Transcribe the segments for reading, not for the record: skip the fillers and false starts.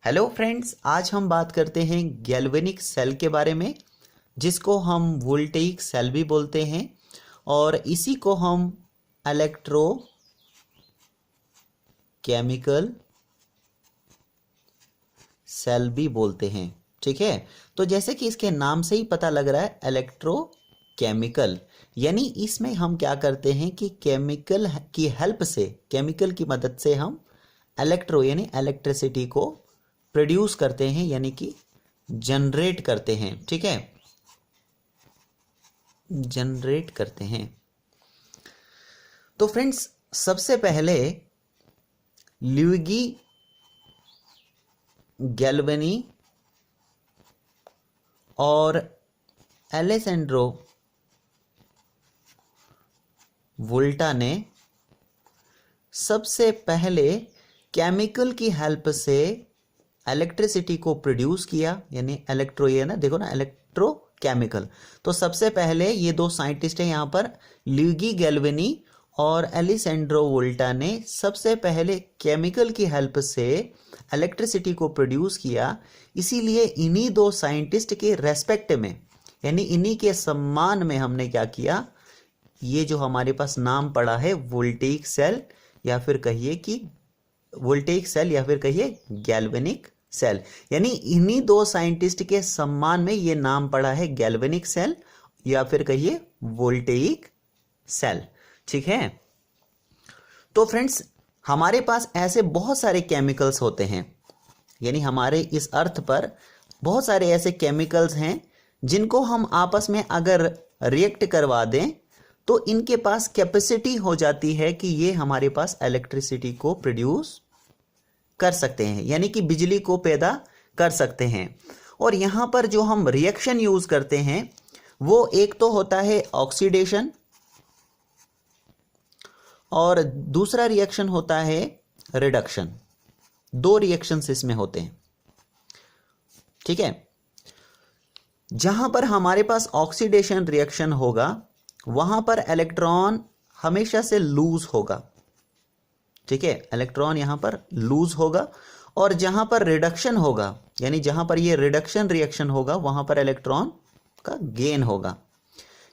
Hello friends, आज हम बात करते हैं गैल्वेनिक सेल के बारे में, जिसको हम वोल्टेइक सेल भी बोलते हैं और इसी को हम इलेक्ट्रो केमिकल सेल भी बोलते हैं। ठीक है, तो जैसे कि इसके नाम से ही पता लग रहा है इलेक्ट्रो केमिकल, यानी इसमें हम क्या करते हैं कि केमिकल की हेल्प से, केमिकल की मदद से हम इलेक्ट्रो यानी इलेक्ट्रिसिटी को प्रोड्यूस करते हैं, यानी कि जनरेट करते हैं। ठीक है, जनरेट करते हैं। तो फ्रेंड्स, सबसे पहले ल्यूइगी गैल्वेनी और एलेसेंड्रो वोल्टा ने सबसे पहले केमिकल की हेल्प से इलेक्ट्रिसिटी को प्रोड्यूस किया, यानी इलेक्ट्रो, ये ना देखो ना, इलेक्ट्रो केमिकल। तो सबसे पहले ये दो साइंटिस्ट हैं यहाँ पर, ल्यूइगी गैल्वेनी और एलेसेंड्रो वोल्टा ने सबसे पहले केमिकल की हेल्प से इलेक्ट्रिसिटी को प्रोड्यूस किया। इसीलिए इन्हीं दो साइंटिस्ट के रेस्पेक्ट में, यानी इन्हीं के सम्मान में हमने क्या किया, ये जो हमारे पास नाम पड़ा है वोल्टेइक सेल, या फिर कहिए कि वोल्टेइक सेल, या फिर कहिए गैल्वेनिक सेल, यानी इन्हीं दो साइंटिस्ट के सम्मान में ये नाम पड़ा है गैल्वेनिक सेल या फिर कहिए वोल्टेइक सेल। ठीक है, तो फ्रेंड्स, हमारे पास ऐसे बहुत सारे केमिकल्स होते हैं, यानी हमारे इस अर्थ पर बहुत सारे ऐसे केमिकल्स हैं जिनको हम आपस में अगर रिएक्ट करवा दें तो इनके पास कैपेसिटी हो जाती है कि ये हमारे पास इलेक्ट्रिसिटी को प्रोड्यूस कर सकते हैं, यानी कि बिजली को पैदा कर सकते हैं। और यहां पर जो हम रिएक्शन यूज करते हैं वो एक तो होता है ऑक्सीडेशन और दूसरा रिएक्शन होता है रिडक्शन। दो रिएक्शंस इसमें होते हैं। ठीक है, जहां पर हमारे पास ऑक्सीडेशन रिएक्शन होगा वहां पर इलेक्ट्रॉन हमेशा से लूज होगा। ठीक है, इलेक्ट्रॉन यहां पर लूज होगा। और जहां पर रिडक्शन होगा, यानी जहां पर ये रिडक्शन रिएक्शन होगा, वहां पर इलेक्ट्रॉन का गेन होगा,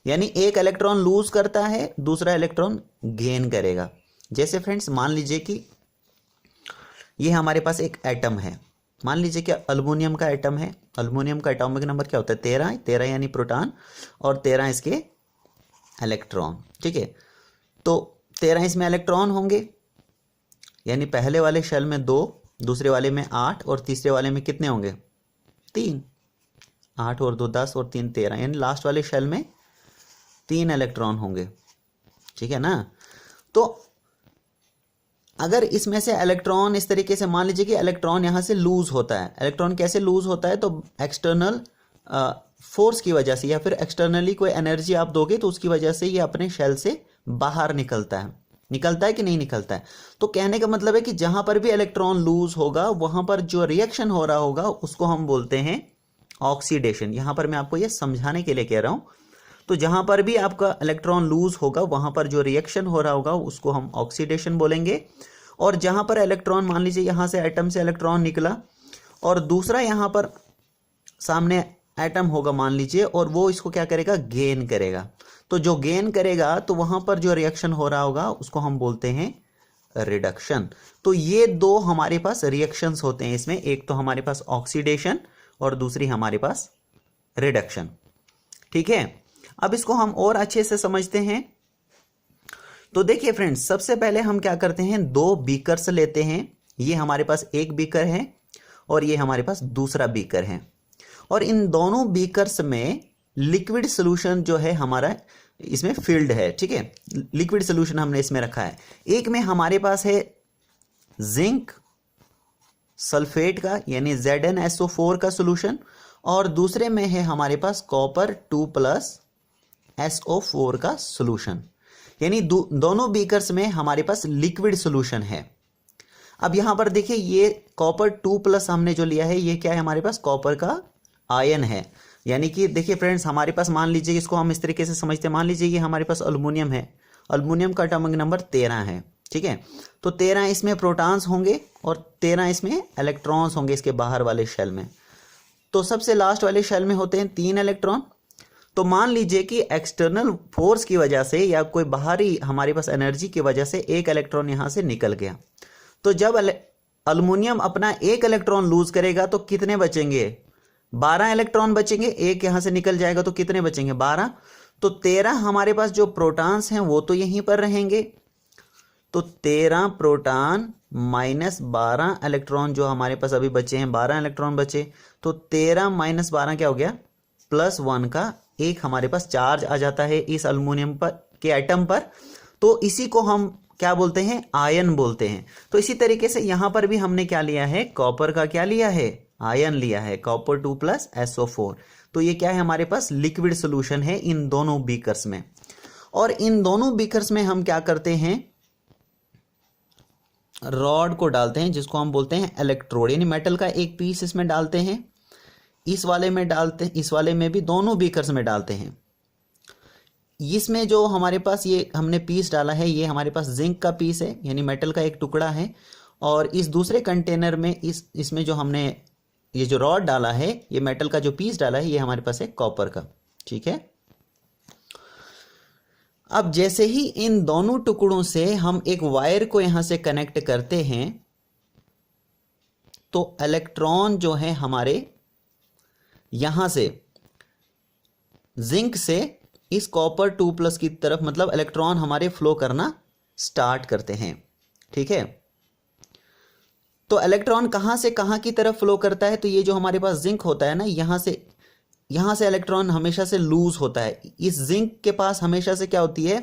यानी एक इलेक्ट्रॉन लूज करता है, दूसरा इलेक्ट्रॉन गेन करेगा। जैसे फ्रेंड्स, मान लीजिए कि ये हमारे पास एक एटम है, मान लीजिए कि अल्युमिनियम का एटम है। अल्युमिनियम का एटॉमिक नंबर क्या होता है? 13। 13 यानी प्रोटॉन और 13 इसके इलेक्ट्रॉन। ठीक है, तो 13 इसमें इलेक्ट्रॉन होंगे, यानी पहले वाले शेल में 2, दूसरे वाले में 8 और तीसरे वाले में कितने होंगे? 3। 8 और 2 10 और 3 13, यानी लास्ट वाले शेल में 3 इलेक्ट्रॉन होंगे। ठीक है ना, तो अगर इसमें से इलेक्ट्रॉन इस तरीके से, मान लीजिए कि इलेक्ट्रॉन यहां से लूज होता है। इलेक्ट्रॉन कैसे लूज होता है? तो एक्सटर्नल फोर्स की वजह से, या फिर एक्सटर्नली कोई एनर्जी आप दोगे तो उसकी वजह से ये अपने शेल से बाहर निकलता है। निकलता है कि नहीं निकलता है? तो कहने का मतलब है कि जहां पर भी इलेक्ट्रॉन लूज होगा वहां पर जो रिएक्शन हो रहा होगा उसको हम बोलते हैं ऑक्सीडेशन। यहां पर मैं आपको यह समझाने के लिए कह रहा हूं। तो जहां पर भी आपका इलेक्ट्रॉन लूज होगा वहां पर जो रिएक्शन हो रहा होगा उसको हम ऑक्सीडेशन बोलेंगे। और जहां पर इलेक्ट्रॉन, मान लीजिए यहां से एटम से इलेक्ट्रॉन निकला और दूसरा यहां पर सामने एटम होगा मान लीजिए, और वो इसको क्या करेगा? गेन करेगा। तो जो गेन करेगा तो वहां पर जो रिएक्शन हो रहा होगा उसको हम बोलते हैं रिडक्शन। तो ये दो हमारे पास रिएक्शंस होते हैं इसमें, एक तो हमारे पास ऑक्सीडेशन और दूसरी हमारे पास रिडक्शन। ठीक है, अब इसको हम और अच्छे से समझते हैं। तो देखिए फ्रेंड्स, सबसे पहले हम क्या करते हैं, 2 बीकर्स लेते हैं। ये हमारे पास एक बीकर है और ये हमारे पास दूसरा बीकर है, और इन दोनों बीकर्स में लिक्विड सोल्यूशन जो है हमारा इसमें फिल्ड है। ठीक है, लिक्विड सोल्यूशन हमने इसमें रखा है। एक में हमारे पास है जिंक सल्फेट का, यानी ZnSO4 का सोल्यूशन, और दूसरे में है हमारे पास कॉपर 2+SO4 का सोल्यूशन, यानी दोनों बीकर्स में हमारे पास लिक्विड सोल्यूशन है। अब यहां पर देखिए, ये कॉपर 2+ हमने जो लिया है, ये क्या है? हमारे पास कॉपर का आयन है। यानी कि देखिए फ्रेंड्स, हमारे पास, मान लीजिए इसको हम इस तरीके से समझते हैं, मान लीजिए ये हमारे पास अल्युमिनियम है। अल्युमिनियम का एटॉमिक नंबर 13 है, ठीक है। तो 13 इसमें प्रोटॉन्स होंगे और 13 इसमें इलेक्ट्रॉन्स होंगे इसके बाहर वाले शेल में। तो सबसे लास्ट वाले शेल में होते हैं 3 इलेक्ट्रॉन। तो मान लीजिए कि एक्सटर्नल फोर्स की वजह से या कोई बाहरी हमारे पास एनर्जी की वजह से एक इलेक्ट्रॉन यहां से निकल गया। तो जब अल्युमिनियम अपना एक इलेक्ट्रॉन लूज करेगा तो कितने बचेंगे? 12 इलेक्ट्रॉन बचेंगे। एक यहां से निकल जाएगा तो कितने बचेंगे? 12। तो 13 हमारे पास जो प्रोटॉन्स हैं वो तो यहीं पर रहेंगे। तो 13 प्रोटॉन माइनस 12 इलेक्ट्रॉन जो हमारे पास अभी बचे हैं, 12 इलेक्ट्रॉन बचे। तो 13 माइनस 12 क्या हो गया? +1 का एक हमारे पास चार्ज आ जाता है इस अल्युमिनियम पर के एटम पर। तो इसी को हम क्या बोलते हैं? आयन बोलते हैं। तो इसी तरीके से यहां पर भी हमने क्या लिया है? कॉपर का क्या लिया है? आयन लिया है, कॉपर 2 + SO4। तो ये क्या है? हमारे पास लिक्विड सोल्यूशन है इन दोनों बीकर्स में। और इन दोनों बीकर्स में हम क्या करते हैं? रॉड को डालते हैं जिसको हम बोलते हैं इलेक्ट्रोड, यानी मेटल का एक पीस इसमें डालते हैं, इस वाले में डालते हैं, इस वाले में भी, दोनों बीकर्स में डालते हैं। इसमें जो हमारे पास ये हमने पीस डाला है ये हमारे पास जिंक का पीस है, यानी मेटल का एक टुकड़ा है। और इस दूसरे कंटेनर में इसमें जो हमने ये जो रॉड डाला है, ये मेटल का जो पीस डाला है, ये हमारे पास है कॉपर का। ठीक है। अब जैसे ही इन दोनों टुकड़ों से हम एक वायर को यहां से कनेक्ट करते हैं तो इलेक्ट्रॉन जो है हमारे यहां से जिंक से इस कॉपर 2+ की तरफ, मतलब इलेक्ट्रॉन हमारे फ्लो करना स्टार्ट करते हैं। ठीक है। तो इलेक्ट्रॉन कहां से कहां की तरफ फ्लो करता है? तो ये जो हमारे पास जिंक होता है ना, यहां से इलेक्ट्रॉन हमेशा से लूज होता है। इस जिंक के पास हमेशा से क्या होती है?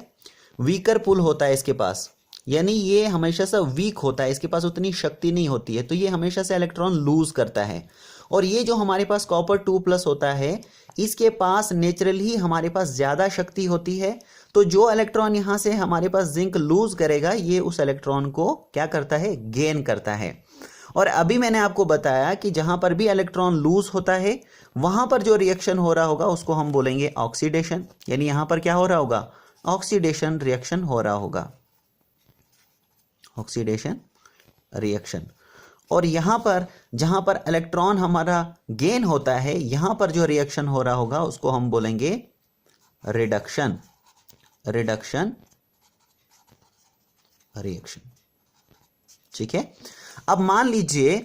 वीकर पुल होता है इसके पास, यानी ये हमेशा से वीक होता है, इसके पास उतनी शक्ति नहीं होती है, तो ये हमेशा से इलेक्ट्रॉन लूज करता है। और ये जो हमारे पास कॉपर 2+ होता है, इसके पास नेचुरल ही हमारे पास ज्यादा शक्ति होती है। तो जो इलेक्ट्रॉन यहां से हमारे पास जिंक लूज करेगा, ये उस इलेक्ट्रॉन को क्या करता है? गेन करता है। और अभी मैंने आपको बताया कि जहां पर भी इलेक्ट्रॉन लूज होता है वहां पर जो रिएक्शन हो रहा होगा उसको हम बोलेंगे ऑक्सीडेशन, यानी यहां पर क्या हो रहा होगा? ऑक्सीडेशन रिएक्शन हो रहा होगा, ऑक्सीडेशन रिएक्शन। और यहां पर जहां पर इलेक्ट्रॉन हमारा गेन होता है, यहां पर जो रिएक्शन हो रहा होगा उसको हम बोलेंगे रिडक्शन, रिडक्शन रिएक्शन। ठीक है। अब मान लीजिए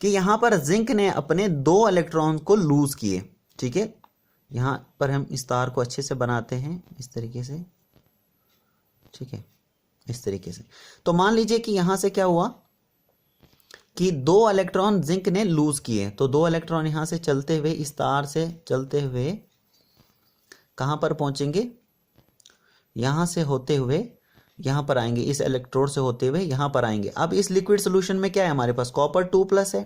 कि यहां पर जिंक ने अपने 2 इलेक्ट्रॉन को लूज किए। ठीक है। यहां पर हम इस तार को अच्छे से बनाते हैं इस तरीके से। ठीक है, इस तरीके से। तो मान लीजिए कि यहां से क्या हुआ कि 2 इलेक्ट्रॉन जिंक ने लूज किए। तो 2 इलेक्ट्रॉन यहां से चलते हुए, इस तार से चलते हुए कहां पर पहुंचेंगे? यहां से होते हुए यहां पर आएंगे, इस इलेक्ट्रोड से होते हुए यहां पर आएंगे। अब इस लिक्विड सोल्यूशन में क्या है? हमारे पास कॉपर 2+ है।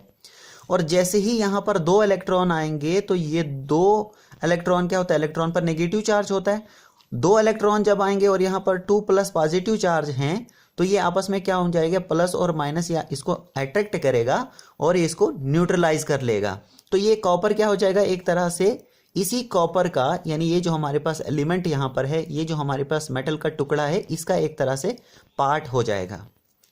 और जैसे ही यहां पर 2 इलेक्ट्रॉन आएंगे तो ये 2 इलेक्ट्रॉन क्या होता है? इलेक्ट्रॉन पर नेगेटिव चार्ज होता है। 2 इलेक्ट्रॉन जब आएंगे और यहां पर 2+ पॉजिटिव चार्ज हैं, तो ये आपस में क्या हो जाएगा? प्लस और माइनस, या इसको अट्रैक्ट करेगा और ये इसको न्यूट्रलाइज कर लेगा। तो ये कॉपर क्या हो जाएगा? एक तरह से इसी कॉपर का, यानी ये जो हमारे पास एलिमेंट यहां पर है, ये जो हमारे पास मेटल का टुकड़ा है, इसका एक तरह से पार्ट हो जाएगा।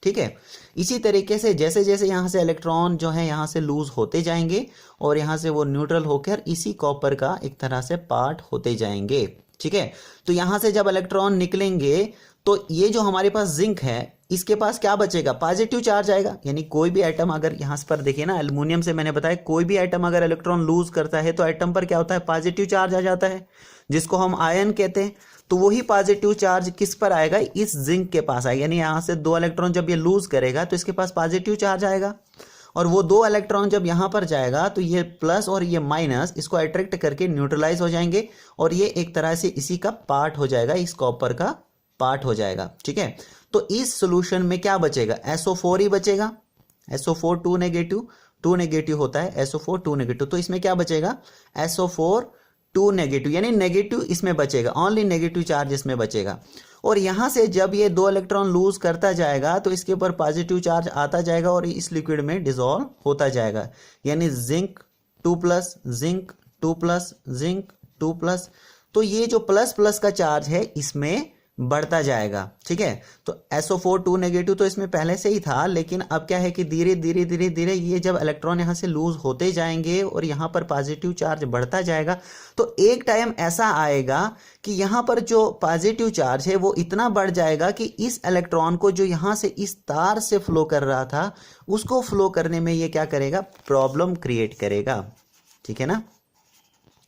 ठीक है। इसी तरीके से जैसे जैसे यहां से इलेक्ट्रॉन जो है यहां से लूज होते जाएंगे और यहां से वो न्यूट्रल होकर इसी कॉपर का एक तरह से पार्ट होते जाएंगे। ठीक है। तो यहां से जब इलेक्ट्रॉन निकलेंगे तो ये जो हमारे पास जिंक है, इसके पास क्या बचेगा? पॉजिटिव चार्ज आएगा। यानी कोई भी एटम, अगर यहां पर देखिए ना, एल्युमिनियम से मैंने बताया, कोई भी एटम अगर इलेक्ट्रॉन लूज करता है तो एटम पर क्या होता है? पॉजिटिव चार्ज आ जाता है, जिसको हम आयन कहते हैं। तो वही पॉजिटिव चार्ज किस पर आएगा? इस जिंक के पास आएगा। यानी यहां से 2 इलेक्ट्रॉन जब ये लूज करेगा तो इसके पास पॉजिटिव चार्ज आएगा, और वो 2 इलेक्ट्रॉन जब यहां पर जाएगा तो ये प्लस और ये माइनस इसको अट्रैक्ट करके न्यूट्रलाइज हो जाएंगे, और ये एक तरह से इसी का पार्ट हो जाएगा, इस कॉपर का पार्ट हो जाएगा। ठीक है। तो इस सॉल्यूशन में क्या बचेगा? SO4 ही बचेगा। SO4 2 नेगेटिव होता है, SO4 2 नेगेटिव। तो इसमें क्या बचेगा? SO4 2 नेगेटिव, यानी नेगेटिव इसमें बचेगा, ओनली नेगेटिव चार्ज इसमें बचेगा। और यहां से जब ये 2 इलेक्ट्रॉन लूज करता जाएगा तो इसके ऊपर पॉजिटिव चार्ज आता जाएगा और इस लिक्विड में डिसॉल्व होता जाएगा। यानी जिंक 2+, जिंक 2+, जिंक 2+। तो ये जो प्लस प्लस का चार्ज है इसमें बढ़ता जाएगा। ठीक है, तो SO4 2 नेगेटिव तो इसमें पहले से ही था, लेकिन अब क्या है कि धीरे धीरे धीरे धीरे ये जब इलेक्ट्रॉन यहाँ से लूज होते जाएंगे और यहाँ पर पॉजिटिव चार्ज बढ़ता जाएगा, तो एक टाइम ऐसा आएगा कि यहाँ पर जो पॉजिटिव चार्ज है वो इतना बढ़ जाएगा कि इस इलेक्ट्रॉन को जो यहाँ से इस तार से फ्लो कर रहा था उसको फ्लो करने में ये क्या करेगा, प्रॉब्लम क्रिएट करेगा। ठीक है ना,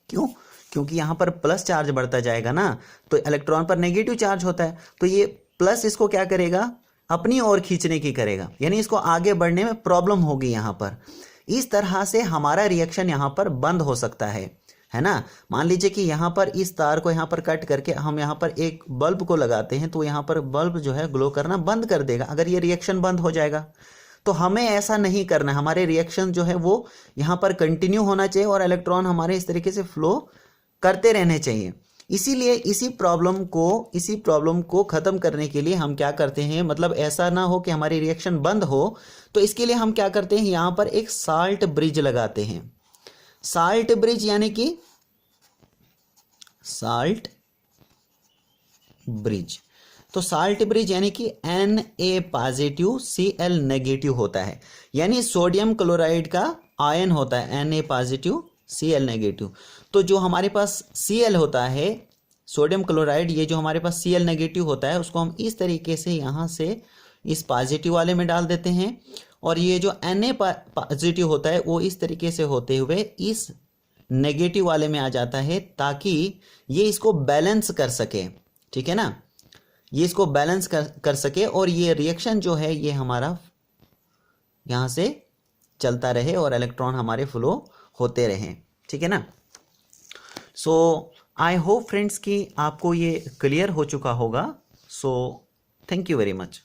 क्यों? क्योंकि यहाँ पर प्लस चार्ज बढ़ता जाएगा ना, तो इलेक्ट्रॉन पर नेगेटिव चार्ज होता है, तो ये प्लस इसको क्या करेगा, अपनी ओर खींचने की करेगा, यानी इसको आगे बढ़ने में प्रॉब्लम होगी यहाँ पर। इस तरह से हमारा रिएक्शन यहाँ पर बंद हो सकता है ना। मान लीजिए कि यहाँ पर इस तार को यहाँ पर कट करके हम यहाँ पर एक बल्ब को लगाते हैं, तो यहाँ पर बल्ब जो है ग्लो करना बंद कर देगा अगर ये रिएक्शन बंद हो जाएगा। तो हमें ऐसा नहीं करना है, हमारे रिएक्शन जो है वो यहाँ पर कंटिन्यू होना चाहिए और इलेक्ट्रॉन हमारे इस तरीके से फ्लो करते रहने चाहिए। इसीलिए इसी प्रॉब्लम को ख़त्म करने के लिए हम क्या करते हैं, मतलब ऐसा ना हो कि हमारी रिएक्शन बंद हो, तो इसके लिए हम क्या करते हैं, यहाँ पर एक साल्ट ब्रिज लगाते हैं। साल्ट ब्रिज यानी कि साल्ट ब्रिज, तो साल्ट ब्रिज यानी कि Na पॉजिटिव Cl नेगेटिव होता है, यानी सोडियम क्लोराइड का आयन होता है Na पॉजिटिव Cl नेगेटिव। तो जो हमारे पास Cl होता है सोडियम क्लोराइड, ये जो हमारे पास Cl नेगेटिव होता है उसको हम इस तरीके से यहाँ से इस पॉजिटिव वाले में डाल देते हैं, और ये जो Na पॉजिटिव होता है वो इस तरीके से होते हुए इस नेगेटिव वाले में आ जाता है, ताकि ये इसको बैलेंस कर सके। ठीक है ना, ये इसको बैलेंस कर सके और ये रिएक्शन जो है ये हमारा यहाँ से चलता रहे और इलेक्ट्रॉन हमारे फ्लो होते रहें। ठीक है ना। सो आई होप फ्रेंड्स कि आपको ये क्लियर हो चुका होगा। So thank you very much.